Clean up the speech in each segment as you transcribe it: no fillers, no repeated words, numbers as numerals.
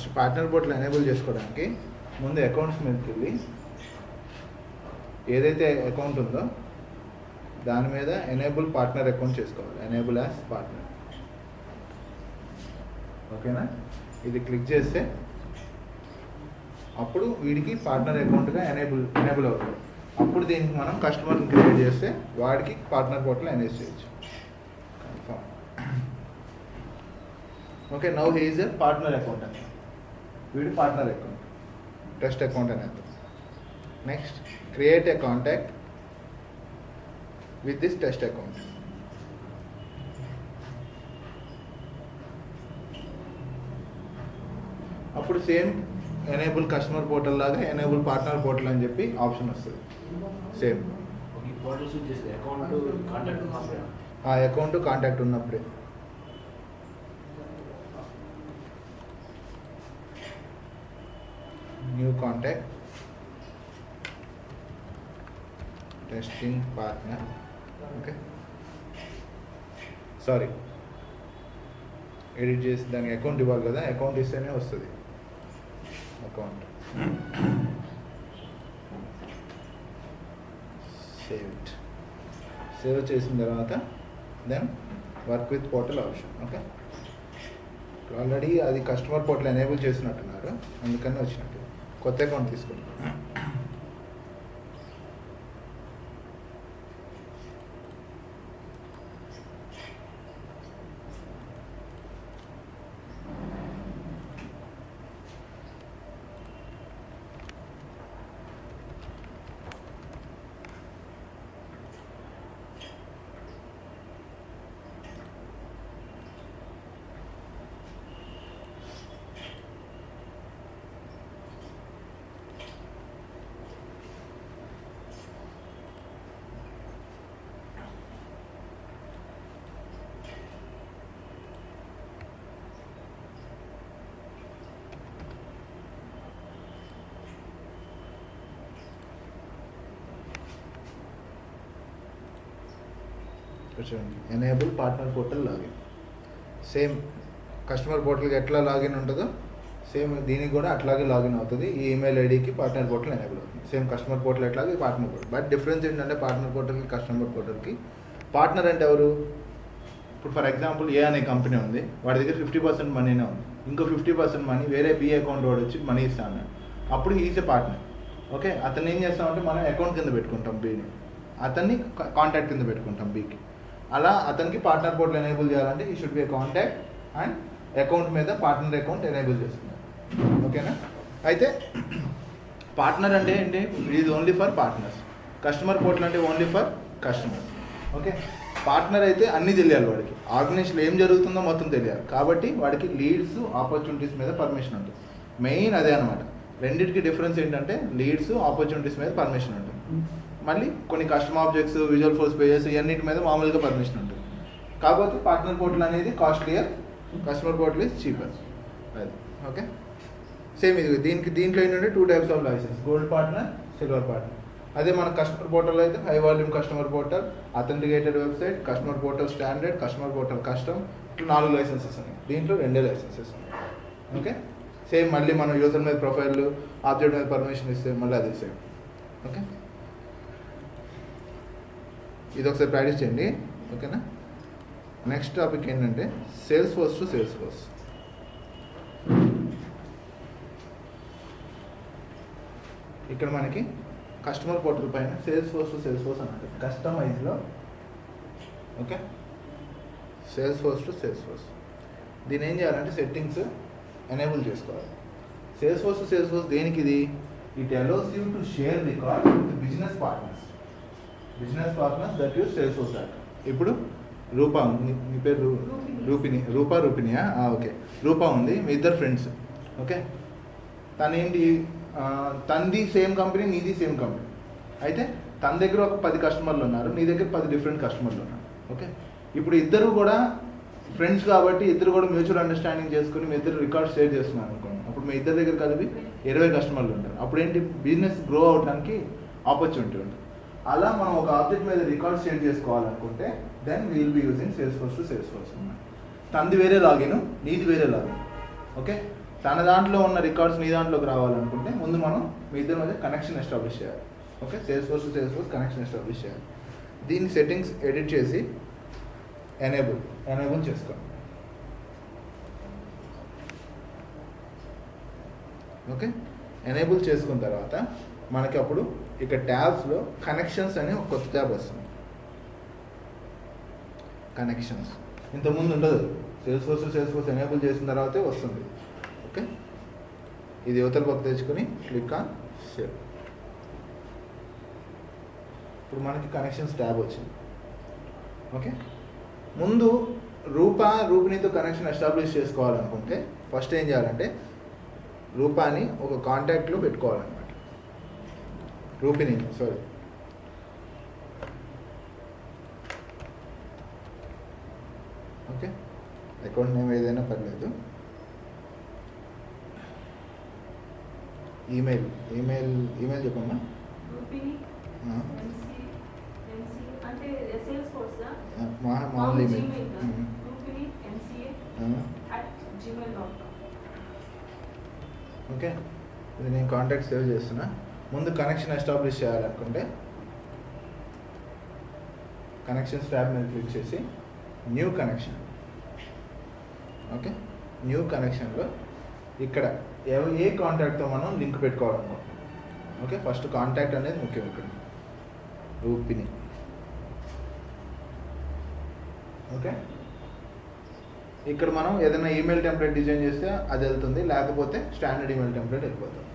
First partner portal enable చేసుకోవడానికి ముందు accounts మీదకి వెళ్ళి ఏదైతే అకౌంట్ ఉందో దాని మీద ఎనేబుల్ పార్ట్నర్ అకౌంట్ చేసుకోవాలి. Enable as partner. ఓకేనా? ఇది క్లిక్ చేస్తే అప్పుడు వీడికి పార్ట్నర్ అకౌంట్గా ఎనేబుల్ అవుతుంది. అప్పుడు దీనికి మనం కస్టమర్ని క్రియేట్ చేస్తే వాడికి పార్ట్నర్ పోర్టల్ ఎనేబుల్ చేయొచ్చు. Confirm. Okay, now he is a partner account అని. వీడి పార్ట్నర్ అకౌంట్, టెస్ట్ అకౌంట్ అనేది. Next create a contact with this test account. అప్పుడు సేమ్ ఎనేబుల్ కస్టమర్ పోర్టల్ లాగా ఎనేబుల్ పార్ట్నర్ పోర్టల్ అని చెప్పి ఆప్షన్ వస్తుంది. Same ఆ అకౌంట్ కాంటాక్ట్ ఉన్నప్పుడే. New contact testing partner. Okay, sorry, edit చేసి దానికి అకౌంట్ ఇవ్వాలి కదా, అకౌంట్ ఇస్తేనే వస్తుంది. అకౌంట్ సేవ్ చేసిన తర్వాత then work with portal option. Okay, already అది కస్టమర్ పోర్టల్ ఎనేబుల్ చేసినట్టున్నారు, అందుకని వచ్చినట్టు. కొత్త అకౌంట్ తీసుకుంటాం. చూడండి, enable partner portal login. Same customer పోర్టల్కి ఎట్లా లాగిన్ ఉంటుందో సేమ్ దీనికి కూడా అట్లాగే లాగిన్ అవుతుంది. ఈ ఈమెయిల్ ఐడికి పార్ట్నర్ పోర్టల్ ఎనేబుల్ అవుతుంది. సేమ్ కస్టమర్ పోర్టల్ ఎట్లాగే పార్ట్నర్ పోర్టల్. బట్ డిఫరెన్స్ ఏంటంటే పార్ట్నర్ పోర్టల్కి కస్టమర్ పోర్టల్కి పార్ట్నర్ అంటే ఎవరు? ఇప్పుడు ఫర్ ఎగ్జాంపుల్ ఏ అనే కంపెనీ ఉంది, వాడి దగ్గర 50% మనీనే ఉంది, ఇంకో 50% మనీ వేరే బి అకౌంట్ వాడు వచ్చి మనీ ఇస్తాను, అప్పుడు ఈజ్ ఏ పార్ట్నర్. ఓకే, అతను ఏం చేస్తామంటే మనం అకౌంట్ కింద పెట్టుకుంటాం బిని, అతన్ని కాంటాక్ట్ కింద పెట్టుకుంటాం బికి. అలా అతనికి పార్ట్నర్ పోర్టల్ ఎనేబుల్ చేయాలంటే ఈ should be contact and account మీద పార్ట్నర్ అకౌంట్ ఎనేబుల్ చేస్తున్నారు. ఓకేనా? అయితే పార్ట్నర్ అంటే ఏంటి? ఇది only for partners. Customer portal అంటే only for customer. Okay, partner అయితే అన్నీ తెలియాలి వాడికి, ఆర్గనైజేషన్లో ఏం జరుగుతుందో మొత్తం తెలియాలి. కాబట్టి వాడికి లీడ్స్ ఆపర్చునిటీస్ మీద పర్మిషన్ ఉంటుంది. మెయిన్ అదే అనమాట. రెండింటికి డిఫరెన్స్ ఏంటంటే లీడ్స్ ఆపర్చునిటీస్ మీద పర్మిషన్ ఉంటుంది. మళ్ళీ కొన్ని custom objects, Visualforce pages ఇవన్నిటి మీద మామూలుగా పర్మిషన్ ఉంటుంది. కాకపోతే పార్ట్నర్ పోర్టల్ అనేది costlier, customer portal is cheaper. అది ఓకే. సేమ్ ఇది దీంట్లో ఏంటంటే 2 types of license, gold partner, silver partner. అదే మన కస్టమర్ పోర్టల్లో అయితే high volume customer portal, authenticated website, customer portal standard, customer portal custom, ఇట్లా 4 లైసెన్సెస్ ఉన్నాయి. దీంట్లో 2 లైసెన్సెస్ ఉన్నాయి. ఓకే, సేమ్ మళ్ళీ మనం యూజర్ మీద ప్రొఫైల్, ఆబ్జెక్ట్ మీద పర్మిషన్ ఇస్తే మళ్ళీ అది సేమ్. ఓకే, ఇది ఒకసారి ప్రాక్టీస్ చేయండి. ఓకేనా? నెక్స్ట్ టాపిక్ ఏంటంటే Salesforce to Salesforce. ఇక్కడ మనకి కస్టమర్ పోర్టల్ పైన Salesforce to Salesforce అన్నట్టు కస్టమైజ్లో. Okay, Salesforce to Salesforce. దీన్ని ఏం చేయాలంటే సెట్టింగ్స్ ఎనేబుల్ చేసుకోవాలి. Salesforce to Salesforce దేనికి? ఇది it allows you to share record with business partners that use Salesforce dot. ఇప్పుడు రూపా ఉంది, మీ పేరు రూపినియా? ఓకే, రూపా ఉంది, మీ ఇద్దరు ఫ్రెండ్స్. ఓకే, తనేంటి, తనది సేమ్ కంపెనీ, నీది సేమ్ కంపెనీ. అయితే తన దగ్గర ఒక 10 కస్టమర్లు ఉన్నారు, నీ దగ్గర 10 డిఫరెంట్ కస్టమర్లు ఉన్నారు. ఓకే, ఇప్పుడు ఇద్దరు కూడా ఫ్రెండ్స్ కాబట్టి ఇద్దరు కూడా మ్యూచువల్ అండర్స్టాండింగ్ చేసుకుని మీ ఇద్దరు రికార్డ్ షేర్ చేస్తున్నారు అనుకోండి. అప్పుడు మీ ఇద్దరి దగ్గర కలిపి 20 కస్టమర్లు ఉంటారు. అప్పుడు ఏంటి, బిజినెస్ గ్రో అవడానికి ఆపర్చునిటీ ఉంటుంది. అలా మనం ఒక ఆబ్జెక్ట్ మీద రికార్డ్ షేర్ చేసుకోవాలనుకుంటే then will be using Salesforce to Salesforce. తనది వేరే లాగిన్, నీది వేరే లాగిన్. ఓకే, తన దాంట్లో ఉన్న రికార్డ్స్ నీ దాంట్లోకి రావాలనుకుంటే ముందు మనం మీ ఇద్దరి మధ్య కనెక్షన్ ఎస్టాబ్లిష్ చేయాలి. Okay, sales force connection establish చేయాలి. దీని సెట్టింగ్స్ ఎడిట్ చేసి ఎనేబుల్ చేసుకోండి. ఓకే, ఎనేబుల్ చేసుకున్న తర్వాత మనకి అప్పుడు ఇక ట్యాబ్స్లో కనెక్షన్స్ అనే ఒక కొత్త ట్యాబ్ వస్తుంది. కనెక్షన్స్ ఇంతకుముందు ఉండదు. సేల్స్ ఫోర్స్ ఎనేబుల్ చేసిన తర్వాతే వస్తుంది. ఓకే, ఇది యువతల పక్క తెచ్చుకొని క్లిక్ ఆన్ సేవ్. ఇప్పుడు మనకి కనెక్షన్స్ ట్యాబ్ వచ్చింది. ఓకే, ముందు రూపినితో కనెక్షన్ ఎస్టాబ్లిష్ చేసుకోవాలనుకుంటే ఫస్ట్ ఏం చేయాలంటే రూపాని ఒక కాంటాక్ట్లో పెట్టుకోవాలన్నమాట. రూపిని ఓకే, అకౌంట్ నేమ్ ఏదైనా పర్లేదు. ఈమెయిల్ చెప్పమ్మా. మామూలు ఈమెయిల్. ఓకే, ఇది నేను కాంటాక్ట్ సేవ్ చేస్తున్నా. ముందు కనెక్షన్ ఎస్టాబ్లిష్ చేయాలనుకుంటే కనెక్షన్స్ ట్యాబ్ మీద క్లిక్ చేసి న్యూ కనెక్షన్. ఓకే, న్యూ కనెక్షన్లో ఇక్కడ ఏ కాంటాక్ట్తో మనం లింక్ పెట్టుకోవాలనుకుంటున్నాం. ఓకే, ఫస్ట్ కాంటాక్ట్ అనేది ముఖ్యం. ఇక్కడ రూపిని. ఓకే, ఇక్కడ మనం ఏదైనా ఈమెయిల్ టెంప్లెట్ డిజైన్ చేస్తే అది వెళ్తుంది, లేకపోతే స్టాండర్డ్ ఈమెయిల్ టెంప్లెట్ వెళ్ళిపోతుంది.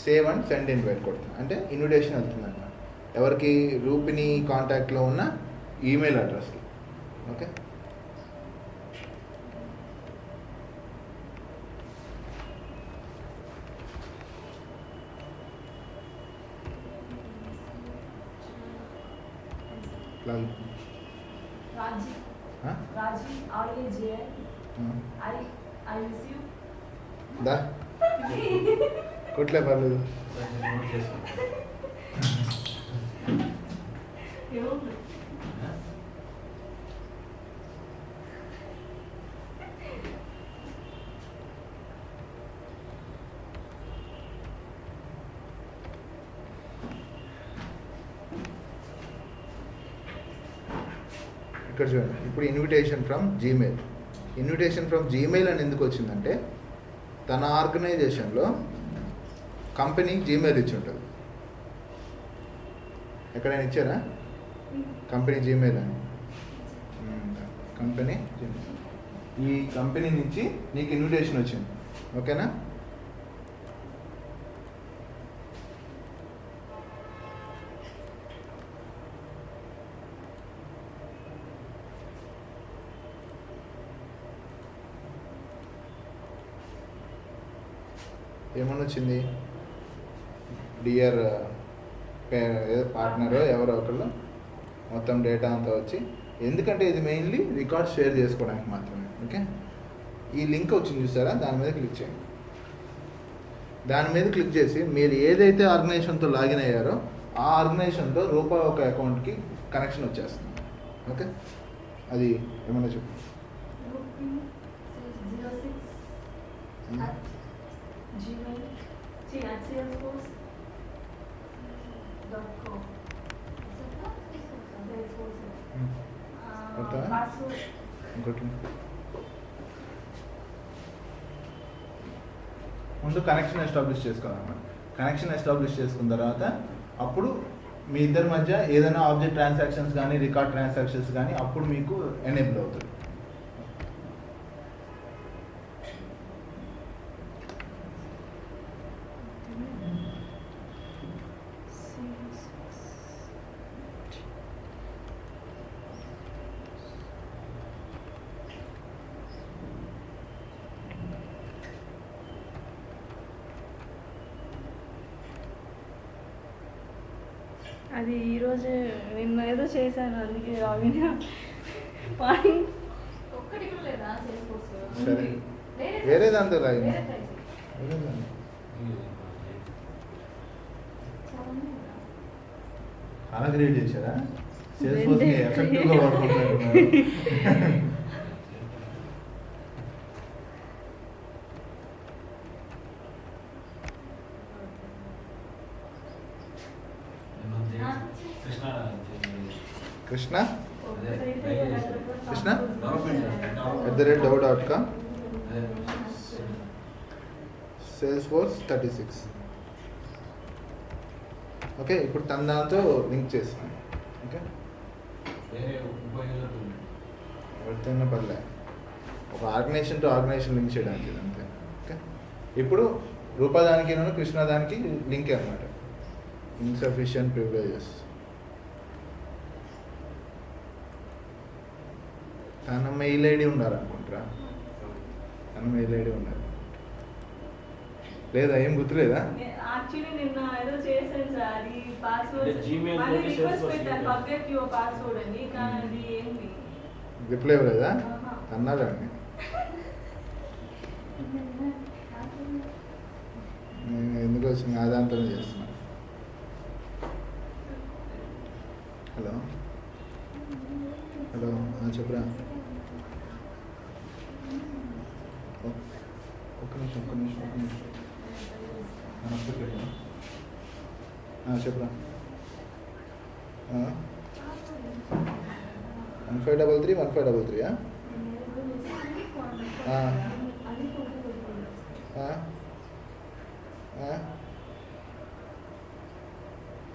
సేవ్ అండ్ సెండ్ ఇన్వైట్ కొడుతుంది అంటే ఇన్విటేషన్ వెళ్తుంది అన్నమాట ఎవరికి, రూపిని కాంటాక్ట్లో ఉన్న ఈమెయిల్ అడ్రస్కి. ఓకే, కొట్లే పర్లేదు. ఇక్కడ చూడండి, ఇప్పుడు ఇన్విటేషన్ ఫ్రమ్ జీమెయిల్ అని ఎందుకు వచ్చిందంటే తన ఆర్గనైజేషన్లో కంపెనీ జీమెయిల్ ఇచ్చి ఉంటుంది. ఎక్కడైనా ఇచ్చారా కంపెనీ జీమెయిల్ అని? కంపెనీ జీమెయిల్, ఈ కంపెనీ నుంచి నీకు ఇన్విటేషన్ వచ్చింది. ఓకేనా, ఏమని వచ్చింది? డియర్ పార్ట్నర్ ఎవరో ఒకళ్ళు మొత్తం డేటా అంతా వచ్చి, ఎందుకంటే ఇది మెయిన్లీ రికార్డ్ షేర్ చేసుకోవడానికి మాత్రమే. ఓకే, ఈ లింక్ వచ్చింది చూసారా, దాని మీద క్లిక్ చేయండి. దాని మీద క్లిక్ చేసి మీరు ఏదైతే ఆర్గనైజేషన్తో లాగిన్ అయ్యారో ఆ ఆర్గనైజేషన్తో రూపాయి ఒక అకౌంట్కి కనెక్షన్ వచ్చేస్తుంది. ఓకే, అది ఏమన్నా చెప్పు. ఇంకోటి ముందు కనెక్షన్ ఎస్టాబ్లిష్ చేసుకోవాలన్నమాట. కనెక్షన్ ఎస్టాబ్లిష్ చేసుకున్న తర్వాత అప్పుడు మీ ఇద్దరి మధ్య ఏదైనా ఆబ్జెక్ట్ ట్రాన్సాక్షన్స్ కానీ రికార్డ్ ట్రాన్సాక్షన్స్ కానీ అప్పుడు మీకు ఎనేబుల్ అవుతుంది. అది ఈరోజు నిన్న ఏదో చేశాను, అందుకే వేరే దాంతో అలా క్రియేట్ చేశారా? సేల్స్ ఫోర్స్ని ఎఫెక్టివ్గా వాడుకుంటున్నారు. కృష్ణ ఒక్కటైతే Krishna development @dow.com Salesforce 36. Okay, ఇప్పుడు తన దాంతో లింక్ చేస్తాను. ఓకే, ఎవరితోనే పర్లే, ఒక ఆర్గనైజేషన్ టు ఆర్గనైజేషన్ లింక్ చేయడానికి ఇది అంతే. ఓకే, ఇప్పుడు రూపదానికి కృష్ణ దానికి లింక్ అనమాట. Insufficient privileges. తన మెయిల్ ఐడి ఉండాలనుకుంటారా? తన మెయిల్ ఐడి ఉండాలి లేదా? ఏం గుర్తులేదా? యాక్చువల్లీ నిన్న ఏదో చేశాను సార్, అది పాస్వర్డ్ అంటే Gmail మళ్ళీ లోకి రిక్వెస్ట్ Salesforce పెట్టాను లింక్ ఫర్గెట్ యువర్ పాస్వర్డ్ అని, కానీ అది ఏంటి రిప్లై ఇవ్వలేదా? ఆహా. అన్నారండి. నేను ఎందుకు వచ్చింది నా దాంట్లోనే చేస్తున్నా. హలో హలో, చెప్పురా. ఒక్క నిమిషం చెప్పురా. 1533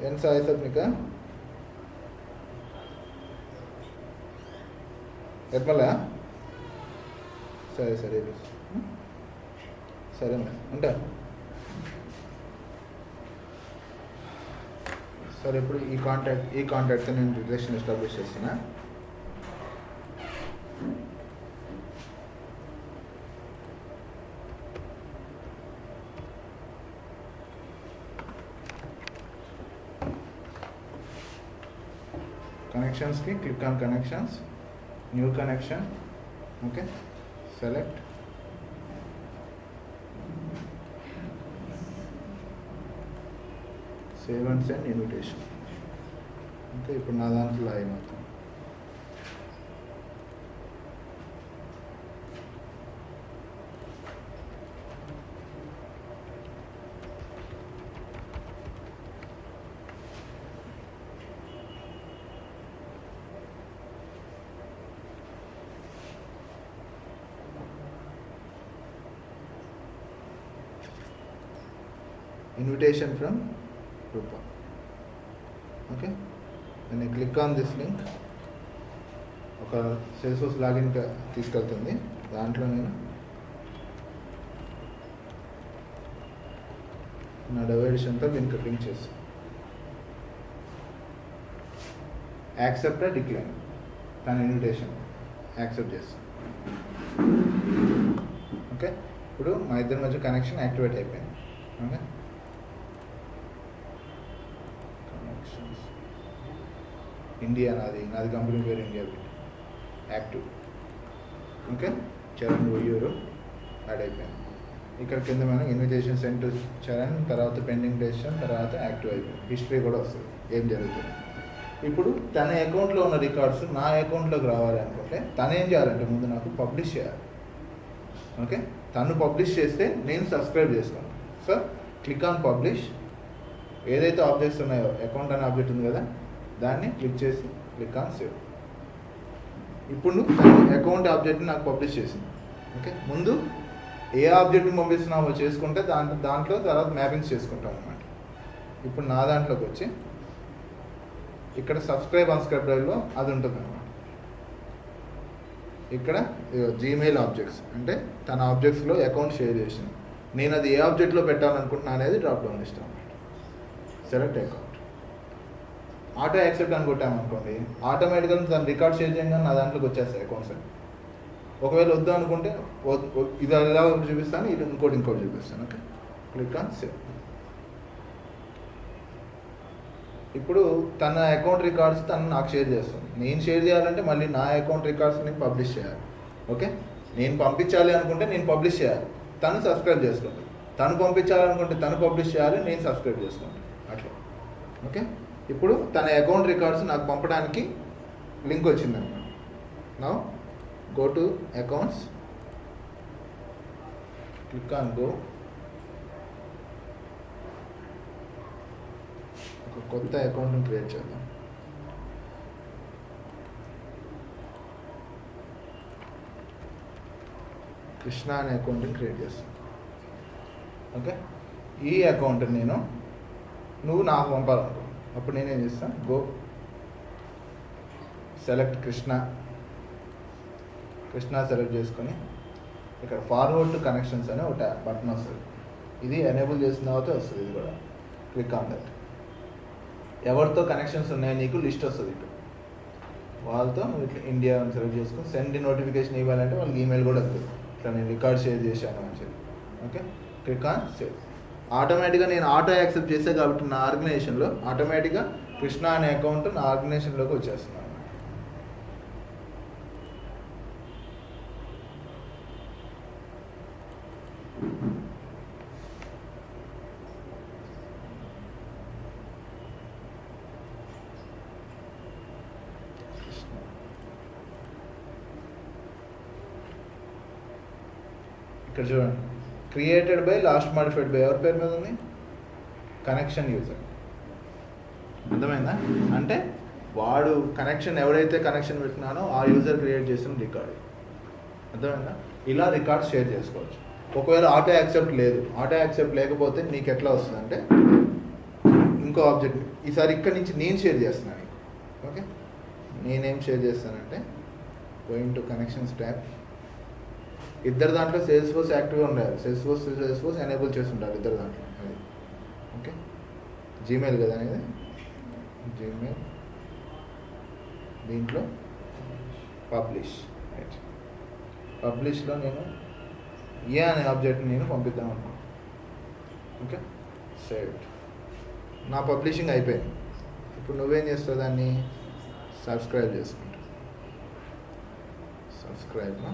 ಏನು సాయి సబ్నిక ఎట్మలా? సరే సరే సరే ఉంటా. సరే, ఇప్పుడు ఈ కాంటాక్ట్తో నేను రిలేషన్ ఎస్టాబ్లిష్ చేస్తున్నా. కనెక్షన్స్కి click on connections, new connection. Okay, select. Save and send invitation. Okay, ఇప్పుడు నా దాంట్లో లాగిన్ అవుతుంది. Invitation from Rupa. Okay, when I click on this link, ఒక Salesforce లాగిన్ తీసుకెళ్తుంది. దాంట్లో నేను నా డెవైడేషన్తో లింక్ చేస్తాను. యాక్సెప్ట్ డిక్లైన్, తన ఇన్విటేషన్ యాక్సెప్ట్ చేస్తాను. ఓకే, ఇప్పుడు మా ఇద్దరి మధ్య కనెక్షన్ యాక్టివేట్ అయిపోయింది. ఓకే, ఇండియా నాది కంపెనీ పేరు India bit active. Okay, Charan Oyyuru add అయిపోయింది. ఇక్కడ కింద మనం ఇన్విటేషన్ సెండ్ టు చరణ్, తర్వాత పెండింగ్ డెసిషన్, తర్వాత యాక్టివ్ అయిపోయింది. హిస్టరీ కూడా వస్తుంది ఏం జరుగుతుంది. ఇప్పుడు తన అకౌంట్లో ఉన్న రికార్డ్స్ నా అకౌంట్లోకి రావాలి అనుకుంటే తను ఏం చేయాలంటే ముందు నాకు పబ్లిష్ చేయాలి. ఓకే, తను పబ్లిష్ చేస్తే నేను సబ్స్క్రైబ్ చేసుకోను. So click on publish. ఏదైతే ఆబ్జెక్ట్స్ ఉన్నాయో, అకౌంట్ అనే ఆబ్జెక్ట్ ఉంది కదా, దాన్ని క్లిక్ చేసి క్లిక్ ఆన్ సేవ్. ఇప్పుడు అకౌంట్ ఆబ్జెక్ట్ని నాకు పబ్లిష్ చేసింది. ఓకే, ముందు ఏ ఆబ్జెక్ట్ని పంపిస్తున్నామో చేసుకుంటే దాంట్లో తర్వాత మ్యాపింగ్స్ చేసుకుంటాం అన్నమాట. ఇప్పుడు నా దాంట్లోకి వచ్చి ఇక్కడ సబ్స్క్రైబ్ అన్స్క్రైబ్ డ్రైవ్లో అది ఉంటుంది అన్నమాట. ఇక్కడ జీమెయిల్ ఆబ్జెక్ట్స్ అంటే తన ఆబ్జెక్ట్స్లో అకౌంట్ షేర్ చేసింది. నేను అది ఏ ఆబ్జెక్ట్లో పెట్టాలనుకుంటున్నా అనేది డ్రాప్ డౌన్ లిస్ట్ అన్నమాట. సెలెక్ట్ అకౌంట్, ఆటో యాక్సెప్ట్ అని కొట్టామనుకోండి, ఆటోమేటిక్గా దాన్ని రికార్డ్ షేర్ చేయగానే నా దాంట్లోకి వచ్చేస్తాయి అకౌంట్స్ అని. ఒకవేళ వద్దు అనుకుంటే ఇది ఎలా చూపిస్తాను, ఇది ఇంకోటి చూపిస్తాను. Okay, click on save. ఇప్పుడు తన అకౌంట్ రికార్డ్స్ తను నాకు షేర్ చేస్తుంది. నేను షేర్ చేయాలంటే మళ్ళీ నా అకౌంట్ రికార్డ్స్ని పబ్లిష్ చేయాలి. ఓకే, నేను పంపించాలి అనుకుంటే నేను పబ్లిష్ చేయాలి, తను సబ్స్క్రైబ్ చేసుకుంటాను. తను పంపించాలనుకుంటే తను పబ్లిష్ చేయాలి, నేను సబ్స్క్రైబ్ చేసుకుంటాను. అట్లా. ఓకే, ఇప్పుడు తన అకౌంట్ రికార్డ్స్ నాకు పంపడానికి లింక్ వచ్చిందన్నమాట. Now go to accounts, click on go. ఒక కొత్త అకౌంట్ని క్రియేట్ చేద్దాం. కృష్ణ అనే అకౌంట్ని క్రియేట్ చేస్తాను. ఓకే, ఈ అకౌంట్ నేను నువ్వు నాకు పంపాలనుకో, అప్పుడు నేనేం చేస్తాను, గో సెలెక్ట్ కృష్ణ సెలెక్ట్ చేసుకొని ఇక్కడ ఫార్వర్డ్ టు కనెక్షన్స్ అనే ఒక బటన్ వస్తుంది. ఇది ఎనేబుల్ చేసిన తర్వాత వస్తుంది. ఇది కూడా క్లిక్ ఆన్ దట్. ఎవరితో కనెక్షన్స్ ఉన్నాయో నీకు లిస్ట్ వస్తుంది. ఇటు వాళ్ళతో నువ్వు ఇట్లా ఇండియా అని సెలెక్ట్ చేసుకొని సెండ్ నోటిఫికేషన్ ఇవ్వాలంటే వాళ్ళకి ఈమెయిల్ కూడా వస్తుంది, ఇట్లా నేను రికార్డ్ షేర్ చేశాను అని చెప్పి. Okay, click on save. ఆటోమేటిక్గా నేను ఆటో యాక్సెప్ట్ చేసే కాబట్టి నా ఆర్గనైజేషన్లో ఆటోమేటిక్గా కృష్ణ అనే అకౌంట్ నా ఆర్గనైజేషన్లోకి వచ్చేస్తున్నాను. ఇక్కడ చూడండి, created by last modified by ఎవరి పేరు మీద ఉంది, కనెక్షన్ యూజర్. అర్థమైందా? అంటే వాడు కనెక్షన్ ఎవరైతే కనెక్షన్ పెట్టినానో ఆ యూజర్ క్రియేట్ చేసిన రికార్డ్. అర్థమైందా? ఇలా రికార్డ్ షేర్ చేసుకోవచ్చు. ఒకవేళ ఆటో యాక్సెప్ట్ లేదు, ఆటో యాక్సెప్ట్ లేకపోతే నీకు ఎట్లా వస్తుందంటే ఇంకో ఆబ్జెక్ట్, ఈసారి ఇక్కడ నుంచి నేను షేర్ చేస్తున్నాను నీకు. ఓకే, నేనేం షేర్ చేస్తానంటే గోయింగ్ టు కనెక్షన్స్ ట్యాబ్. ఇద్దరు దాంట్లో సేల్స్ ఫోర్స్ యాక్టివ్గా ఉండాలి, సేల్స్ ఫోర్స్ ఎనేబుల్ చేసి ఉండాలి ఇద్దరు దాంట్లో. అది ఓకే, జీమెయిల్ కదా అనేది, జీమెయిల్ దీంట్లో పబ్లిష్. రైట్, పబ్లిష్లో నేను ఏ అనే ఆబ్జెక్ట్ని నేను పంపిద్దాం అనుకో. Okay, save. నా పబ్లిషింగ్ అయిపోయింది. ఇప్పుడు నువ్వేం చేస్తావు, దాన్ని సబ్స్క్రైబ్ చేసుకుంటావు. సబ్స్క్రైబ్లో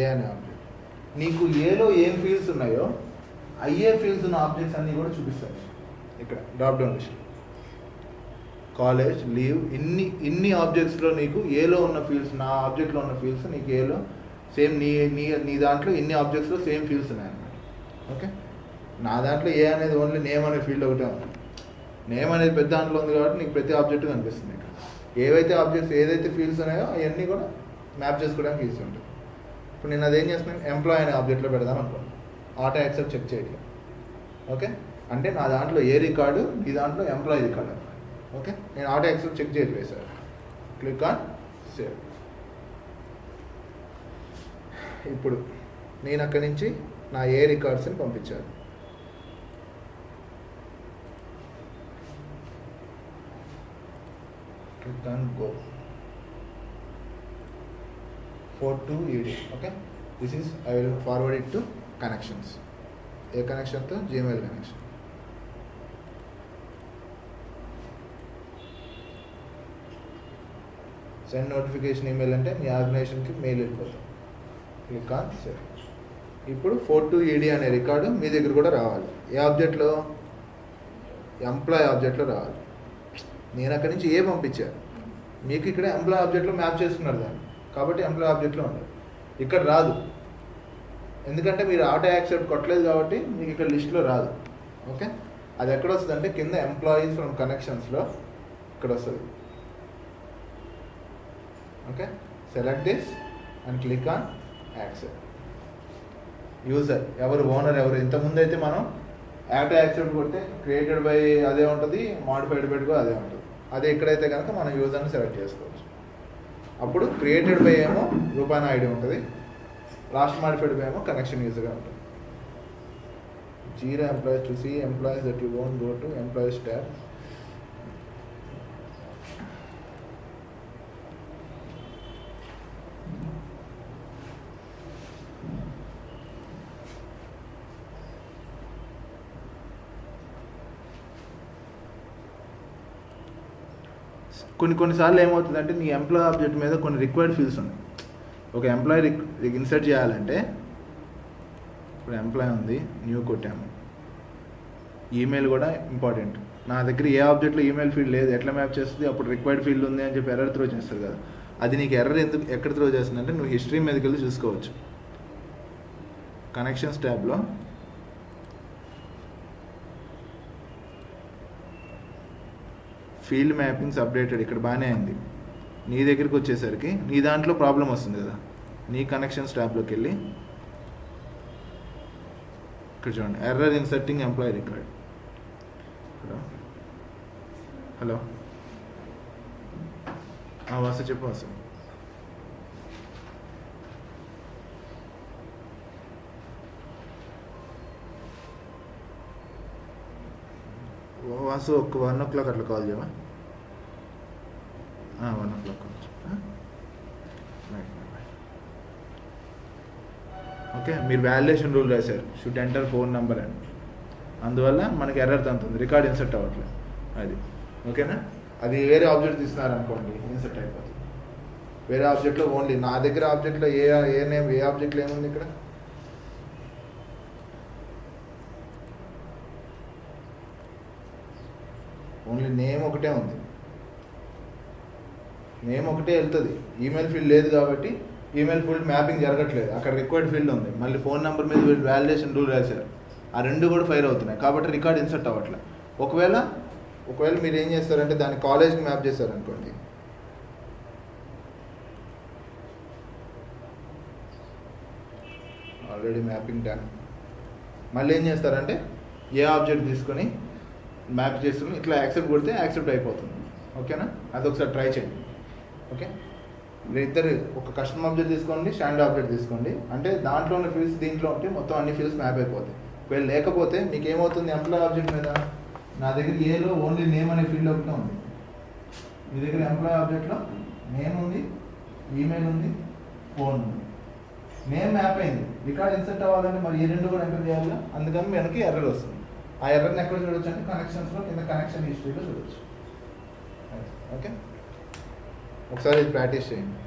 ఏ అనే ఆబ్జెక్ట్, నీకు ఏలో ఏం ఫీల్డ్స్ ఉన్నాయో అయ్యే ఫీల్డ్స్ ఉన్న ఆబ్జెక్ట్స్ అన్నీ కూడా చూపిస్తాయి ఇక్కడ drop down list. College, leave, ఇన్ని ఆబ్జెక్ట్స్లో నీకు ఏలో ఉన్న ఫీల్డ్స్, నా ఆబ్జెక్ట్లో ఉన్న ఫీల్డ్స్ నీకు ఏలో సేమ్ నీ దాంట్లో ఇన్ని ఆబ్జెక్ట్స్లో సేమ్ ఫీల్డ్స్ ఉన్నాయన్నమాట. ఓకే, నా దాంట్లో ఏ అనేది ఓన్లీ నేమ్ అనే ఫీల్డ్ ఒకటే ఉంది. నేమ్ అనేది పెద్ద దాంట్లో ఉంది కాబట్టి నీకు ప్రతి ఆబ్జెక్ట్ కనిపిస్తుంది. ఇక్కడ ఏవైతే ఆబ్జెక్ట్స్ ఏదైతే ఫీల్డ్స్ ఉన్నాయో అవన్నీ కూడా మ్యాప్ చేసుకోవడానికి ఈజీ ఉంటుంది. ఇప్పుడు నేను అదేం చేస్తున్నాను, ఎంప్లాయ్ అనే ఆబ్జెక్ట్లో పెడదాం అనుకోండి, ఆటో యాక్సెప్ట్ చెక్ చేయట్లేదు. ఓకే, అంటే నా దాంట్లో ఏ రికార్డు, ఈ దాంట్లో ఎంప్లాయీ రికార్డు అనమాట. ఓకే, నేను ఆటో యాక్సెప్ట్ చెక్ చేయట్లేదు సార్. Click on save. ఇప్పుడు నేను అక్కడి నుంచి నా ఏ రికార్డ్స్ని పంపించాను. Click on go. 4 to ED. Okay, this is I will forward it to connections. A connection to Gmail connection. Send notification email అంటే మీ ఆర్గనైజేషన్కి మెయిల్ వెళ్ళిపోతాం. Click on save. ఇప్పుడు 4 to ED అనే రికార్డు మీ దగ్గర కూడా రావాలి. ఏ ఆబ్జెక్ట్లో, ఎంప్లాయ్ ఆబ్జెక్ట్లో రావాలి. నేను అక్కడి నుంచి ఏ పంపించాను, మీకు ఇక్కడ ఎంప్లాయ్ ఆబ్జెక్ట్లో మ్యాప్ చేసుకున్నారు దాన్ని, కాబట్టి ఎంప్లాయ్ ఆబ్జెక్ట్లో ఉండదు. ఇక్కడ రాదు, ఎందుకంటే మీరు ఆటో యాక్సెప్ట్ కొట్టలేదు కాబట్టి మీకు ఇక్కడ లిస్ట్లో రాదు. ఓకే, అది ఎక్కడ వస్తుంది అంటే కింద ఎంప్లాయీస్ ఫ్రమ్ కనెక్షన్స్లో ఇక్కడ వస్తుంది. Okay, select this and click on accept. User ఎవరు, ఓనర్ ఎవరు. ఇంతకుముందు అయితే మనం ఆటో యాక్సెప్ట్ కొడితే క్రియేటెడ్ బై అదే ఉంటుంది, మాడిఫైడ్ బై కూడా అదే ఉంటుంది. అదే ఇక్కడైతే కనుక మనం యూజర్ని సెలెక్ట్ చేసుకోవచ్చు. అప్పుడు క్రియేటెడ్ బై ఏమో రూపాయన ఐడి ఉంటుంది, లాస్ట్ మాడిఫైడ్ బై ఏమో కనెక్షన్ యూజర్గా ఉంటుంది. 0 employees to see employees that you won't go to employees tab. కొన్నిసార్లు ఏమవుతుందంటే నీ ఎంప్లాయ్ ఆబ్జెక్ట్ మీద కొన్ని రిక్వైర్డ్ ఫీల్డ్స్ ఉన్నాయి. ఒక ఎంప్లాయీ ఇన్సర్ట్ చేయాలంటే, ఇప్పుడు ఎంప్లాయ్ ఉంది, న్యూ కొట్టాము. ఈమెయిల్ కూడా ఇంపార్టెంట్. నా దగ్గర ఏ ఆబ్జెక్ట్లో ఈమెయిల్ ఫీల్డ్ లేదు, ఎట్లా మ్యాప్ చేస్తుంది, అప్పుడు రిక్వైర్డ్ ఫీల్డ్ ఉంది అని చెప్పి ఎర్రర్ త్రో చేస్తారు కదా. అది నీకు ఎర్రర్ ఎక్కడ త్రో చేస్తుందంటే నువ్వు హిస్టరీ మీదకి వెళ్ళి చూసుకోవచ్చు. కనెక్షన్స్ ట్యాబ్లో ఫీల్డ్ మ్యాపింగ్స్ అప్డేటెడ్ ఇక్కడ బాగానే అయింది. నీ దగ్గరికి వచ్చేసరికి నీ దాంట్లో ప్రాబ్లం వస్తుంది కదా, నీ కనెక్షన్స్ ట్యాబ్లోకి వెళ్ళి ఇక్కడ చూడండి, error inserting employee record. Hello Vasu చెప్పు వాసు. వాసు ఒక 1 o'clock అట్లా కాల్ చేయవా? 1 o'clock ఓకే. మీరు వ్యాలిడేషన్ రూల్ రాశారు, షుడ్ ఎంటర్ ఫోన్ నెంబర్ అని, అందువల్ల మనకి ఎర్రర్ తంతుంది, రికార్డ్ ఇన్సర్ట్ అవ్వట్లేదు. అది ఓకేనా? అది వేరే ఆబ్జెక్ట్ తీస్తున్నారనుకోండి ఇన్సర్ట్ అయిపోతుంది. వేరే ఆబ్జెక్ట్లో ఓన్లీ నా దగ్గర ఆబ్జెక్ట్లో ఏ నేమ్ ఏ ఆబ్జెక్ట్లో ఏముంది ఇక్కడ? ఓన్లీ నేమ్ ఒకటే ఉంది, నేమ్ ఒకటే వెళ్తుంది. ఈమెయిల్ ఫీల్డ్ లేదు కాబట్టి ఈమెయిల్ ఫీల్డ్ మ్యాపింగ్ జరగట్లేదు, అక్కడ రిక్వైర్డ్ ఫీల్డ్ ఉంది. మళ్ళీ ఫోన్ నెంబర్ మీద వీళ్ళు వ్యాలిడేషన్ రూల్ రాశారు, ఆ రెండు కూడా ఫైర్ అవుతున్నాయి కాబట్టి రికార్డ్ ఇన్సర్ట్ అవ్వట్లేదు. ఒకవేళ మీరు ఏం చేస్తారంటే దాన్ని కాలేజ్కి మ్యాప్ చేశారనుకోండి, ఆల్రెడీ మ్యాపింగ్ డన్. మళ్ళీ ఏం చేస్తారంటే ఏ ఆబ్జెక్ట్ తీసుకొని మ్యాప్ చేసుకుని ఇట్లా యాక్సెప్ట్ కొడితే యాక్సెప్ట్ అయిపోతుంది. ఓకేనా? అది ఒకసారి ట్రై చేయండి. ఓకే, ఇద్దరు ఒక కస్టమ్ ఆబ్జెక్ట్ తీసుకోండి, స్టాండర్డ్ ఆబ్జెక్ట్ తీసుకోండి, అంటే దాంట్లో ఉన్న ఫీల్డ్స్ దీంట్లో ఉంటే మొత్తం అన్ని ఫీల్డ్స్ మ్యాప్ అయిపోతాయి. ఒకవేళ లేకపోతే మీకు ఏమవుతుంది, ఎంప్లాయ్ ఆబ్జెక్ట్ మీద నా దగ్గర ఏలో ఓన్లీ నేమ్ అనే ఫీల్డ్ ఒకటే ఉంది, మీ దగ్గర ఎంప్లాయ్ ఆబ్జెక్ట్లో నేమ్ ఉంది, ఈమెయిల్ ఉంది, ఫోన్ ఉంది. నేమ్ మ్యాప్ అయింది, రికార్డ్ ఇన్సర్ట్ అవ్వాలంటే మరి ఈ రెండు కూడా ఎంటర్ చేయాలి, అందుకని మనకి ఎర్రర్ వస్తుంది. ఆ ఎర్రర్ని ఎక్కడ చూడొచ్చు అంటే కనెక్షన్స్లో కింద కనెక్షన్ హిస్టరీలో చూడొచ్చు. ఓకే, ఒకసారి ఇది ప్రాక్టీస్ చేయండి.